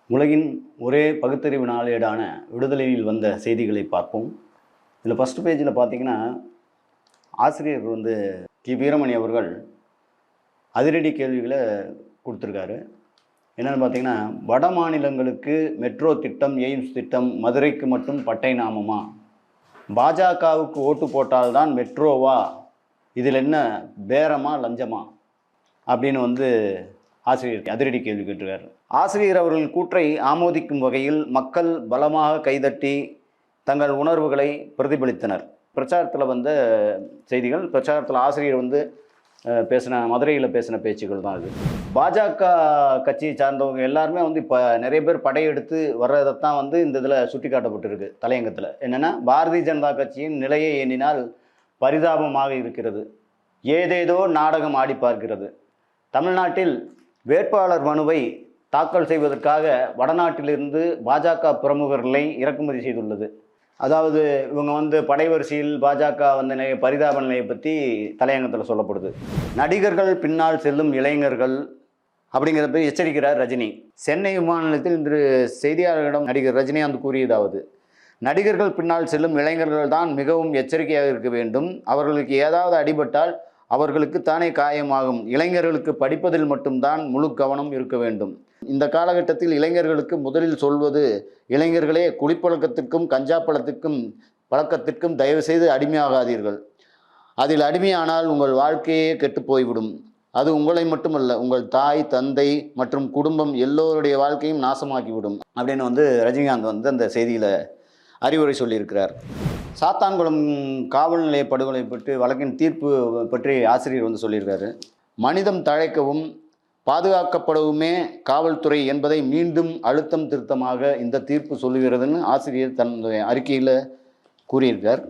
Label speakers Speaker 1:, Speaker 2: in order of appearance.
Speaker 1: உலகின் ஒரே பகுத்தறிவு நாளேடான விடுதலையில் வந்த செய்திகளை பார்ப்போம். இதில் ஃபஸ்ட் பேஜில் பார்த்தீங்கன்னா, ஆசிரியர் வீரமணி அவர்கள் அதிரடி கேள்விகளை கொடுத்துருக்காரு. என்னென்னு பார்த்தீங்கன்னா, வட மாநிலங்களுக்கு மெட்ரோ திட்டம், எய்ம்ஸ் திட்டம் மதுரைக்கு மட்டும் பட்டை நாமமா? பாஜகவுக்கு ஓட்டு போட்டால்தான் மெட்ரோவா? இதில் என்ன பேரமா லஞ்சமா? அப்படின்னு ஆசிரியர் அதிரடி கேள்வி கேட்டிருக்காரு. ஆசிரியர் அவர்களின் கூற்றை ஆமோதிக்கும் வகையில் மக்கள் பலமாக கைதட்டி தங்கள் உணர்வுகளை பிரதிபலித்தனர். பிரச்சாரத்தில் வந்த செய்திகள், பிரச்சாரத்தில் ஆசிரியர் மதுரையில் பேசின பேச்சுக்கள் தான் இது. பாஜக கட்சியை சார்ந்தவங்க எல்லாருமே இப்போ நிறைய பேர் படையெடுத்து வர்றதைத்தான் இந்த இதில் சுட்டி காட்டப்பட்டிருக்கு தலையங்கத்தில். என்னென்னா, பாரதிய ஜனதா கட்சியின் நிலையை எண்ணினால் பரிதாபமாக இருக்கிறது, ஏதேதோ நாடகம் ஆடி பார்க்கிறது. தமிழ்நாட்டில் வேட்பாளர் மனுவை தாக்கல் செய்வதற்காக வடநாட்டிலிருந்து பாஜக பிரமுகர்களை இறக்குமதி செய்துள்ளது. அதாவது இவங்க படைவரிசையில் பாஜக பரிதாப நிலையை பற்றி தலையங்கத்தில் சொல்லப்படுது. நடிகர்கள் பின்னால் செல்லும் இளைஞர்கள் அப்படிங்கிறத எச்சரிக்கிறார் ரஜினி. சென்னை விமான நிலையத்தில் இன்று செய்தியாளர்களிடம் நடிகர் ரஜினிகாந்த் கூறியதாவது: நடிகர்கள் பின்னால் செல்லும் இளைஞர்கள் தான் மிகவும் எச்சரிக்கையாக இருக்க வேண்டும். அவர்களுக்கு ஏதாவது அடிபட்டால் அவர்களுக்கு தானே காயமாகும். இளைஞர்களுக்கு படிப்பதில் மட்டும்தான் முழு கவனம் இருக்க வேண்டும். இந்த காலகட்டத்தில் இளைஞர்களுக்கு முதலில் சொல்வது, இளைஞர்களே, குடிப்பழக்கத்திற்கும் கஞ்சா பழக்கத்திற்கும் தயவு செய்து அடிமையாகாதீர்கள். அதில் அடிமையானால் உங்கள் வாழ்க்கையே கெட்டு போய்விடும். அது உங்களை மட்டுமல்ல, உங்கள் தாய், தந்தை மற்றும் குடும்பம் எல்லோருடைய வாழ்க்கையும் நாசமாக்கிவிடும் அப்படின்னு ரஜினிகாந்த் அந்த செய்தியில் அறிவுரை சொல்லியிருக்கிறார். சாத்தான்குளம் காவல் நிலைய படுகொலை பற்றி வழக்கின் தீர்ப்பு பற்றி ஆசிரியர் சொல்லியிருக்காரு. மனிதம் தழைக்கவும் பாதுகாக்கப்படவுமே காவல்துறை என்பதை மீண்டும் அழுத்தம் திருத்தமாக இந்த தீர்ப்பு சொல்லுகிறதுன்னு ஆசிரியர் தன்னுடைய அறிக்கையில் கூறியிருக்கார்.